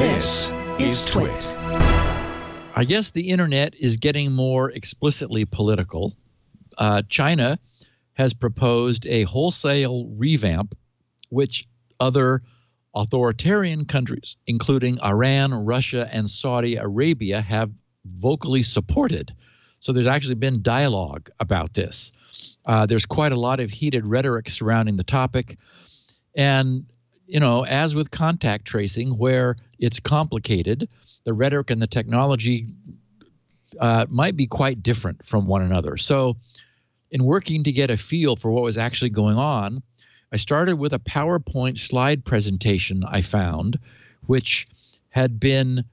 This is TWiT. I guess the internet is getting more explicitly political. China has proposed a wholesale revamp, which other authoritarian countries, including Iran, Russia, and Saudi Arabia, have vocally supported. So there's actually been dialogue about this. There's quite a lot of heated rhetoric surrounding the topic. And, you know, as with contact tracing, where it's complicated, the rhetoric and the technology might be quite different from one another. So in working to get a feel for what was actually going on, I started with a PowerPoint slide presentation I found, which had been,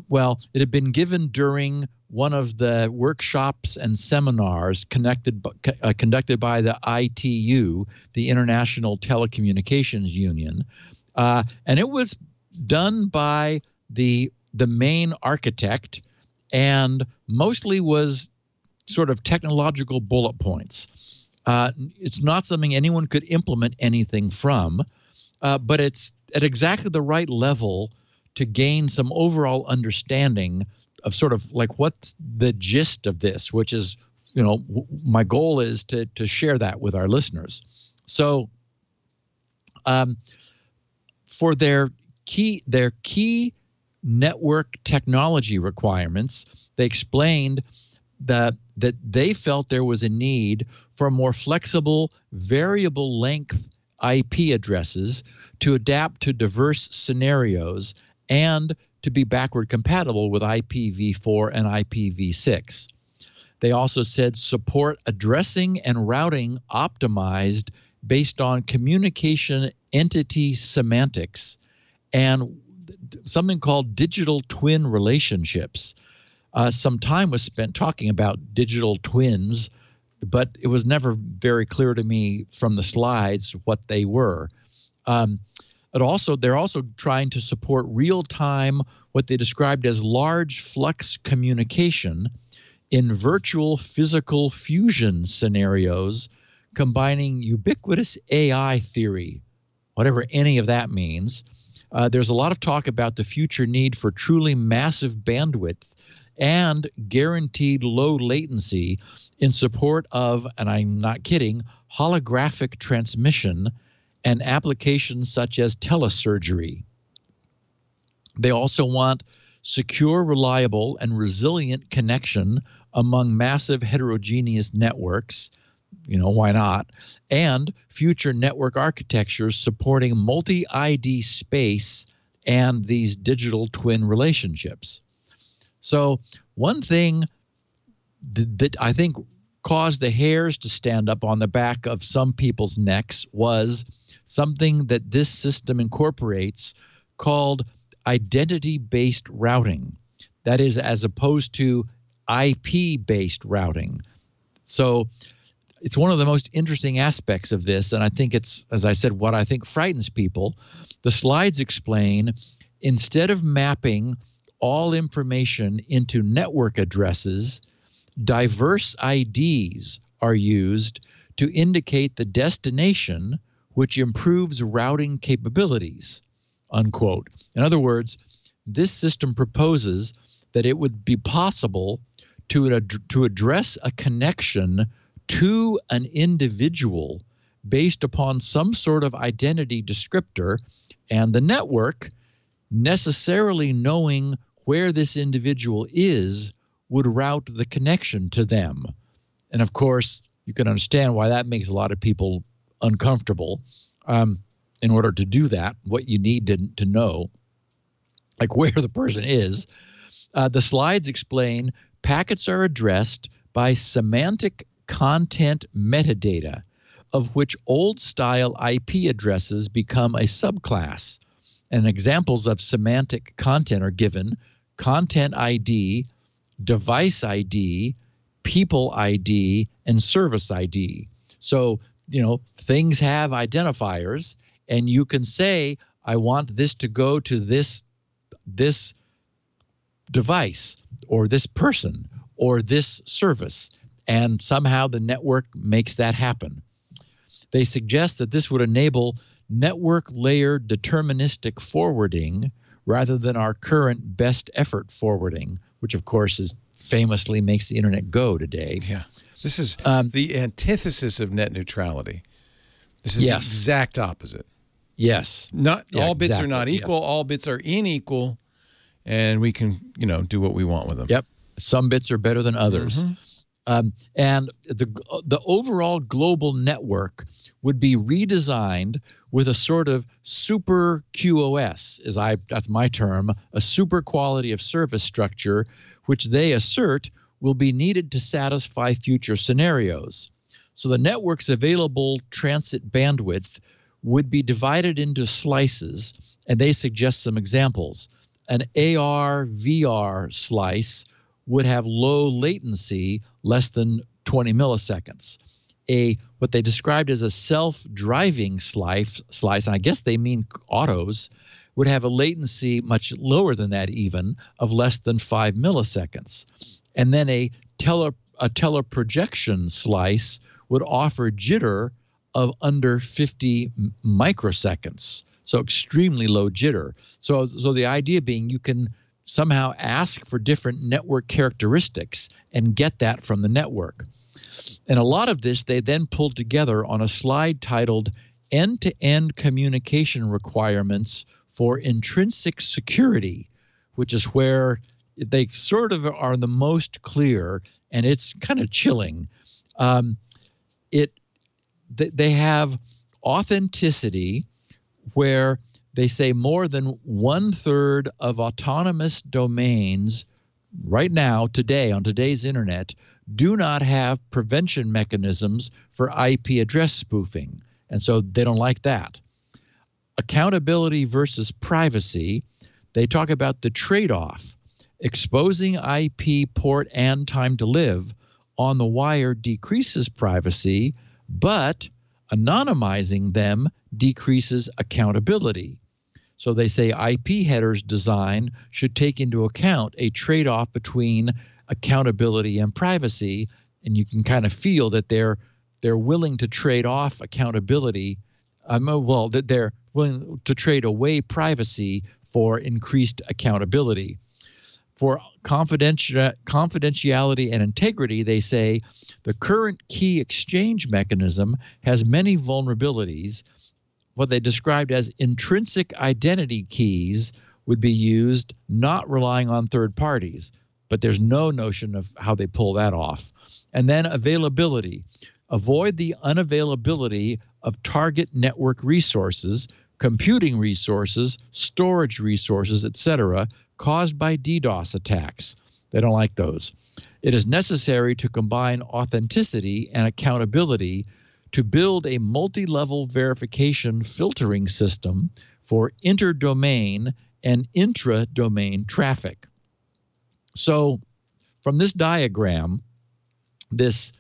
well, it had been given during one of the workshops and seminars conducted by the ITU, the International Telecommunications Union, and it was done by the main architect, and mostly was sort of technological bullet points. It's not something anyone could implement anything from, but it's at exactly the right level to gain some overall understanding of sort of like what's the gist of this, which is, you know, my goal is to share that with our listeners. So for their key network technology requirements, they explained that they felt there was a need for more flexible, variable length IP addresses to adapt to diverse scenarios and to be backward compatible with IPv4 and IPv6. They also said support addressing and routing optimized based on communication entity semantics and something called digital twin relationships. Some time was spent talking about digital twins, but it was never very clear to me from the slides what they were. They're also trying to support real-time, what they described as large flux communication in virtual physical fusion scenarios, combining ubiquitous AI theory, whatever any of that means. There's a lot of talk about the future need for truly massive bandwidth and guaranteed low latency in support of, and I'm not kidding, holographic transmission and applications such as telesurgery. They also want secure, reliable, and resilient connection among massive heterogeneous networks. You know, why not? And future network architectures supporting multi-ID space and these digital twin relationships. So one thing that I think caused the hairs to stand up on the back of some people's necks was something that this system incorporates called identity-based routing. That is, as opposed to IP-based routing. So it's one of the most interesting aspects of this, and I think it's, as I said, what I think frightens people. The slides explain, instead of mapping all information into network addresses, diverse IDs are used to indicate the destination, which improves routing capabilities, unquote. In other words, this system proposes that it would be possible to address a connection to an individual based upon some sort of identity descriptor, and the network, necessarily knowing where this individual is, would route the connection to them. And of course, you can understand why that makes a lot of people uncomfortable. In order to do that, what you need to know, like where the person is. The slides explain packets are addressed by semantic content metadata, of which old-style IP addresses become a subclass. And examples of semantic content are given: content ID, device ID, people ID, and service ID. So, you know, things have identifiers, and you can say, I want this to go to this device, or this person, or this service, and somehow the network makes that happen. They suggest that this would enable network layer deterministic forwarding rather than our current best effort forwarding, which of course is famously makes the internet go today. Yeah. This is the antithesis of net neutrality. This is the exact opposite. Yes. All bits are not equal. Yes. All bits are unequal, and we can, do what we want with them. Yep. Some bits are better than others. Mm-hmm. And the overall global network would be redesigned with a sort of super QoS, that's my term, a super quality of service structure, which they assert will be needed to satisfy future scenarios. So the network's available transit bandwidth would be divided into slices, and they suggest some examples. An AR/VR slice would have low latency, less than 20 milliseconds. What they described as a self-driving slice, and I guess they mean autos, would have a latency much lower than that even, of less than 5 milliseconds. And then a teleprojection slice would offer jitter of under 50 microseconds, so extremely low jitter. So the idea being you can somehow ask for different network characteristics and get that from the network. And a lot of this they then pulled together on a slide titled End-to-End Communication Requirements for Intrinsic Security, which is where they sort of are the most clear, and it's kind of chilling. They have authenticity where they say more than 1/3 of autonomous domains right now, today, on today's internet, do not have prevention mechanisms for IP address spoofing. And so they don't like that. Accountability versus privacy, they talk about the trade-off. Exposing IP port and time to live on the wire decreases privacy, but anonymizing them decreases accountability. So they say IP headers design should take into account a trade-off between accountability and privacy, and you can kind of feel that they're willing to trade off accountability. That they're willing to trade away privacy for increased accountability. For confidentiality and integrity, they say the current key exchange mechanism has many vulnerabilities. What they described as intrinsic identity keys would be used, not relying on third parties, but there's no notion of how they pull that off. And then availability. Avoid the unavailability of target network resources, computing resources, storage resources, etc., caused by DDoS attacks. They don't like those. It is necessary to combine authenticity and accountability to build a multi-level verification filtering system for inter-domain and intra-domain traffic. So from this diagram, It's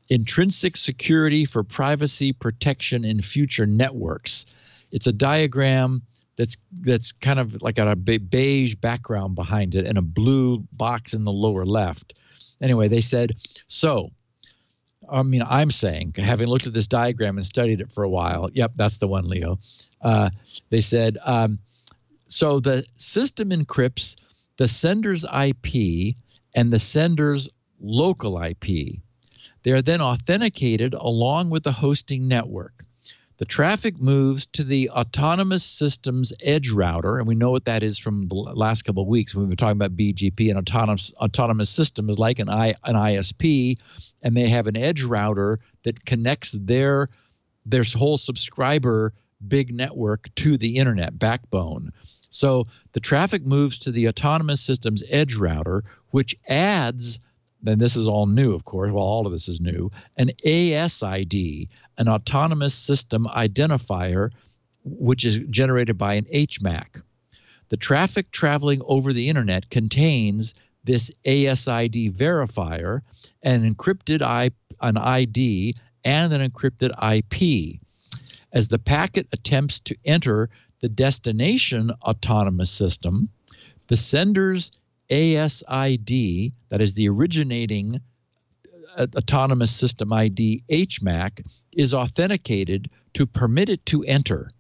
intrinsic security for privacy protection in future networks. It's a diagram that's kind of like got a beige background behind it and a blue box in the lower left. Anyway, they said, I'm saying, having looked at this diagram and studied it for a while, yep, that's the one, Leo. They said, so the system encrypts the sender's IP and the sender's local IP. They are then authenticated along with the hosting network. The traffic moves to the autonomous system's edge router, and we know what that is from the last couple of weeks when we were talking about BGP. An autonomous system is like an ISP, and they have an edge router that connects their whole subscriber big network to the internet backbone. So the traffic moves to the autonomous system's edge router, which adds, then this is all new, of course, well, all of this is new, an ASID, an autonomous system identifier, which is generated by an HMAC. The traffic traveling over the internet contains this ASID verifier, an encrypted an ID, and an encrypted IP. As the packet attempts to enter the destination autonomous system, the sender's ASID, that is the originating autonomous system ID HMAC, is authenticated to permit it to enter.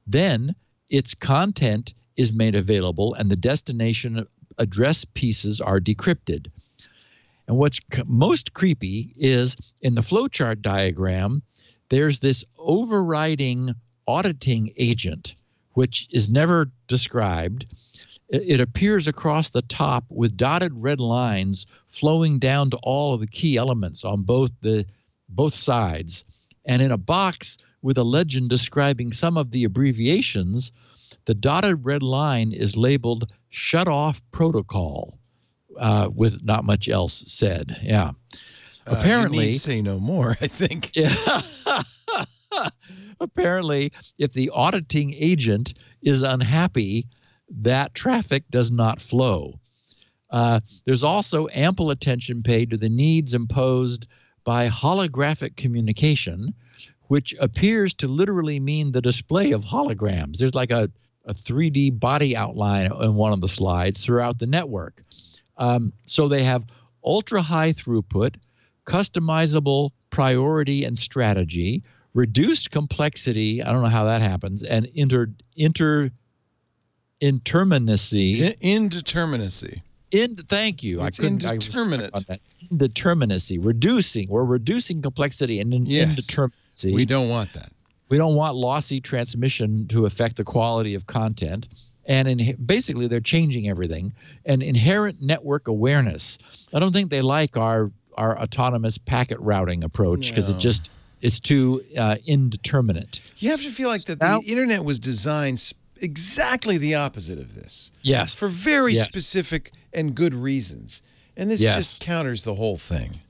Then its content is made available and the destination address pieces are decrypted. And what's most creepy is in the flowchart diagram, there's this overriding auditing agent, which is never described. It appears across the top with dotted red lines flowing down to all of the key elements on both sides. And in a box with a legend describing some of the abbreviations, the dotted red line is labeled shut off protocol, with not much else said. Yeah. Apparently, you need to say no more, I think. Yeah. Apparently, if the auditing agent is unhappy, that traffic does not flow. There's also ample attention paid to the needs imposed by holographic communication, which appears to literally mean the display of holograms. There's like a 3D body outline in one of the slides throughout the network. So they have ultra-high throughput, customizable priority and strategy, reduced complexity, I don't know how that happens, and indeterminacy. Thank you. It's indeterminate. Indeterminacy, reducing complexity and indeterminacy. We don't want that. We don't want lossy transmission to affect the quality of content. And basically, they're changing everything. And inherent network awareness. I don't think they like our autonomous packet routing approach because it's too indeterminate. You have to feel like the internet was designed exactly the opposite of this. Yes. For very specific and good reasons. And this just counters the whole thing.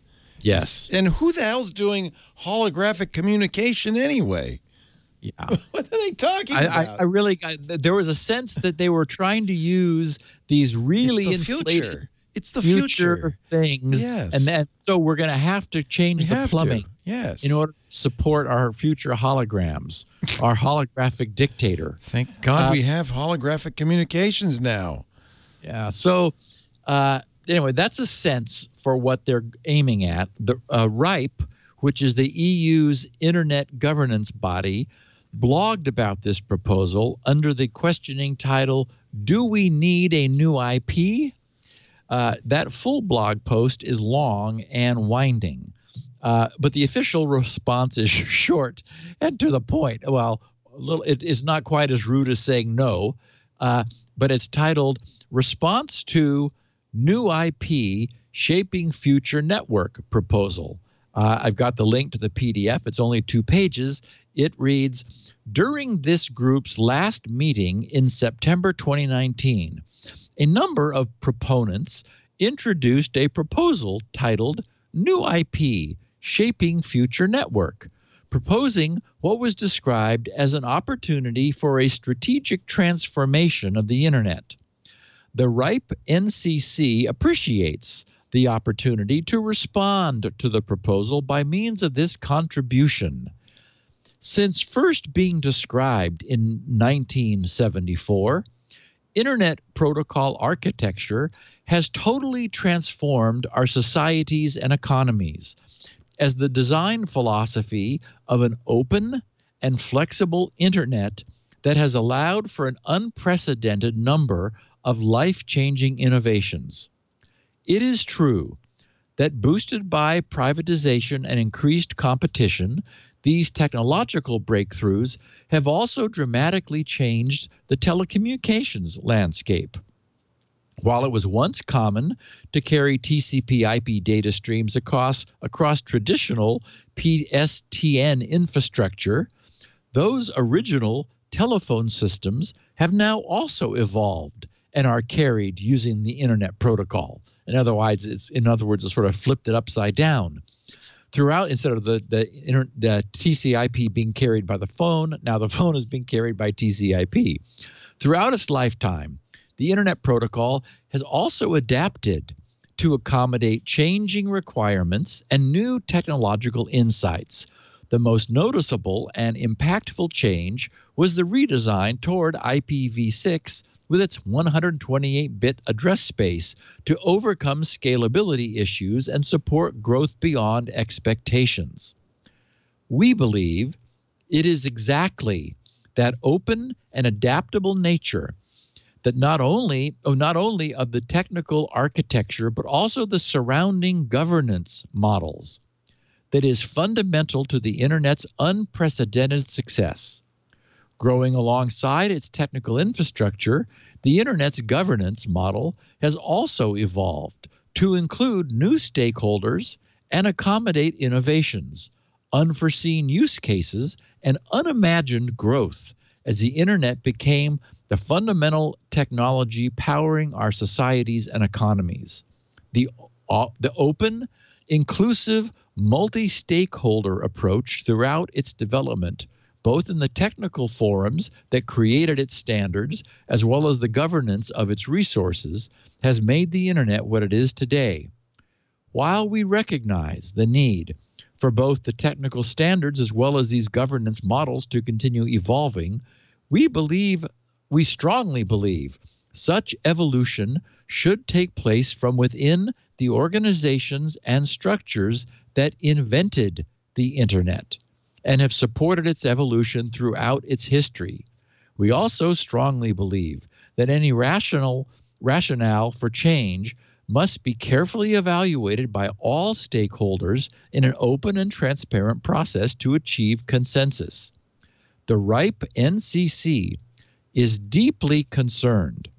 Yes. And who the hell's doing holographic communication anyway? Yeah. What are they talking about? I really there was a sense that they were trying to use these really inflated future things. Yes. And then so we're going to have to change the plumbing in order to support our future holograms, our holographic dictator. Thank God we have holographic communications now. Yeah. So anyway, that's a sense for what they're aiming at. The RIPE, which is the EU's internet governance body, blogged about this proposal under the questioning title, "Do we need a new IP?" That full blog post is long and winding, but the official response is short and to the point. Well, it is not quite as rude as saying no, but it's titled "Response to New IP Shaping Future Network Proposal." I've got the link to the PDF. It's only 2 pages. It reads, "During this group's last meeting in September 2019, a number of proponents introduced a proposal titled New IP Shaping Future Network, proposing what was described as an opportunity for a strategic transformation of the Internet. The RIPE NCC appreciates the opportunity to respond to the proposal by means of this contribution. Since first being described in 1974, Internet protocol architecture has totally transformed our societies and economies as the design philosophy of an open and flexible Internet that has allowed for an unprecedented number of life-changing innovations. It is true that boosted by privatization and increased competition, these technological breakthroughs have also dramatically changed the telecommunications landscape. While it was once common to carry TCP/IP data streams across traditional PSTN infrastructure, those original telephone systems have now also evolved and are carried using the Internet protocol. In other words, it's sort of flipped it upside down. Throughout, instead of the TCP/IP being carried by the phone, now the phone is being carried by TCP/IP. Throughout its lifetime, the Internet protocol has also adapted to accommodate changing requirements and new technological insights. The most noticeable and impactful change was the redesign toward IPv6 with its 128-bit address space to overcome scalability issues and support growth beyond expectations. We believe it is exactly that open and adaptable nature that not only of the technical architecture, but also the surrounding governance models that is fundamental to the Internet's unprecedented success. Growing alongside its technical infrastructure, the Internet's governance model has also evolved to include new stakeholders and accommodate innovations, unforeseen use cases, and unimagined growth as the Internet became the fundamental technology powering our societies and economies. The open, inclusive, multi-stakeholder approach throughout its development, both in the technical forums that created its standards as well as the governance of its resources, has made the Internet what it is today. While we recognize the need for both the technical standards as well as these governance models to continue evolving, we strongly believe such evolution should take place from within the organizations and structures that invented the Internet and have supported its evolution throughout its history. We also strongly believe that any rationale for change must be carefully evaluated by all stakeholders in an open and transparent process to achieve consensus. The ripe NCC is deeply concerned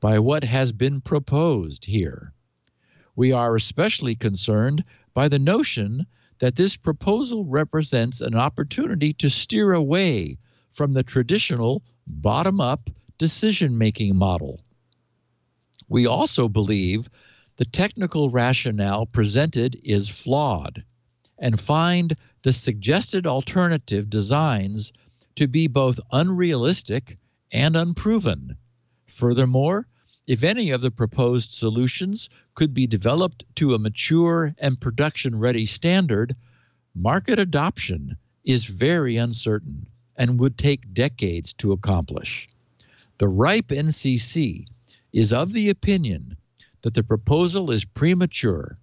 by what has been proposed here. We are especially concerned by the notion that this proposal represents an opportunity to steer away from the traditional bottom-up decision-making model. We also believe the technical rationale presented is flawed and find the suggested alternative designs to be both unrealistic and unproven. Furthermore, if any of the proposed solutions could be developed to a mature and production-ready standard, market adoption is very uncertain and would take decades to accomplish. The ripe NCC is of the opinion that the proposal is premature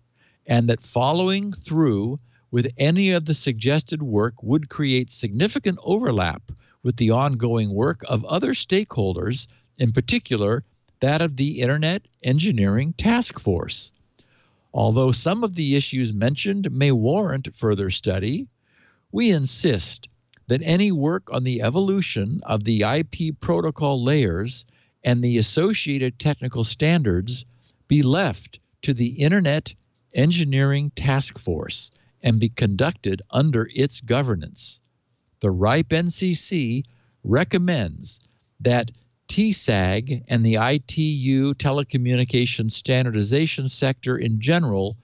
and that following through with any of the suggested work would create significant overlap with the ongoing work of other stakeholders, in particular that of the Internet Engineering Task Force. Although some of the issues mentioned may warrant further study, we insist that any work on the evolution of the IP protocol layers and the associated technical standards be left to the Internet Engineering Task Force and be conducted under its governance. The RIPE NCC recommends that TSAG and the ITU telecommunications standardization sector in general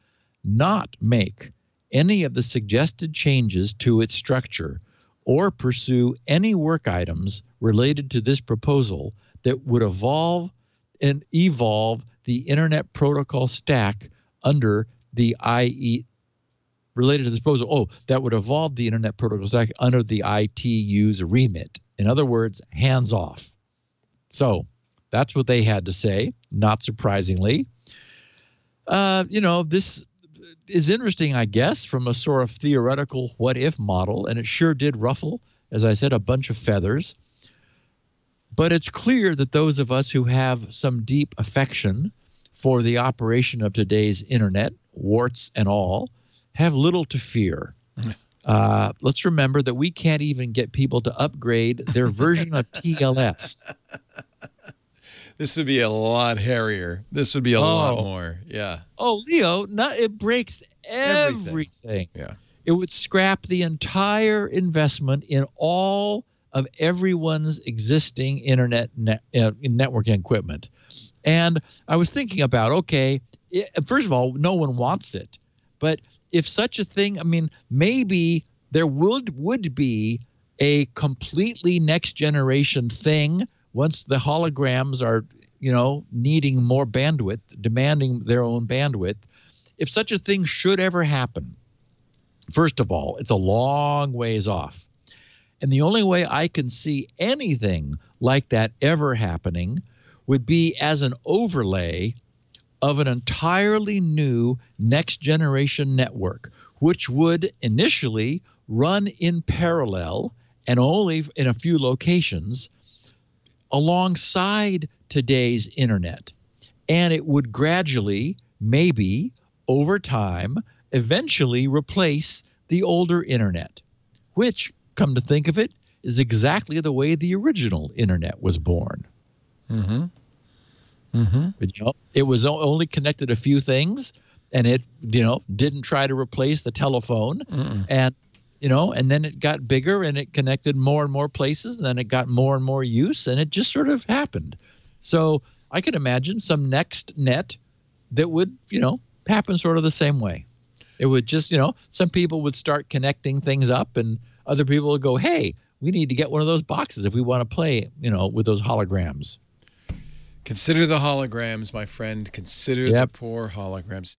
not make any of the suggested changes to its structure or pursue any work items related to this proposal that would evolve the Internet protocol stack under the related to this proposal. That would evolve the Internet protocol stack under the ITU's remit. In other words, hands off. So that's what they had to say, not surprisingly. This is interesting, I guess, from a sort of theoretical what-if model, and it sure did ruffle, as I said, a bunch of feathers. But it's clear that those of us who have some deep affection for the operation of today's Internet, warts and all, have little to fear. Let's remember that we can't even get people to upgrade their version of TLS. This would be a lot hairier. This would be a lot more. Yeah. Oh, Leo, it breaks everything. Yeah. It would scrap the entire investment in all of everyone's existing Internet networking equipment. And I was thinking about, first of all, no one wants it. But if such a thing, maybe there would be a completely next generation thing once the holograms are, needing more bandwidth, demanding their own bandwidth. If such a thing should ever happen, first of all, it's a long ways off. And the only way I can see anything like that ever happening would be as an overlay of an entirely new next generation network, which would initially run in parallel and only in a few locations alongside today's internet. And it would gradually, maybe over time, eventually replace the older internet, which, come to think of it, is exactly the way the original internet was born. Mm-hmm. Mm-hmm. But, it was only connected a few things, and it, didn't try to replace the telephone. Mm-mm. And, and then it got bigger and it connected more and more places, and then it got more and more use, and it just sort of happened. So I could imagine some next net that would, happen sort of the same way. It would just, some people would start connecting things up, and other people would go, hey, we need to get one of those boxes if we want to play, with those holograms. Consider the holograms, my friend. Consider the poor holograms.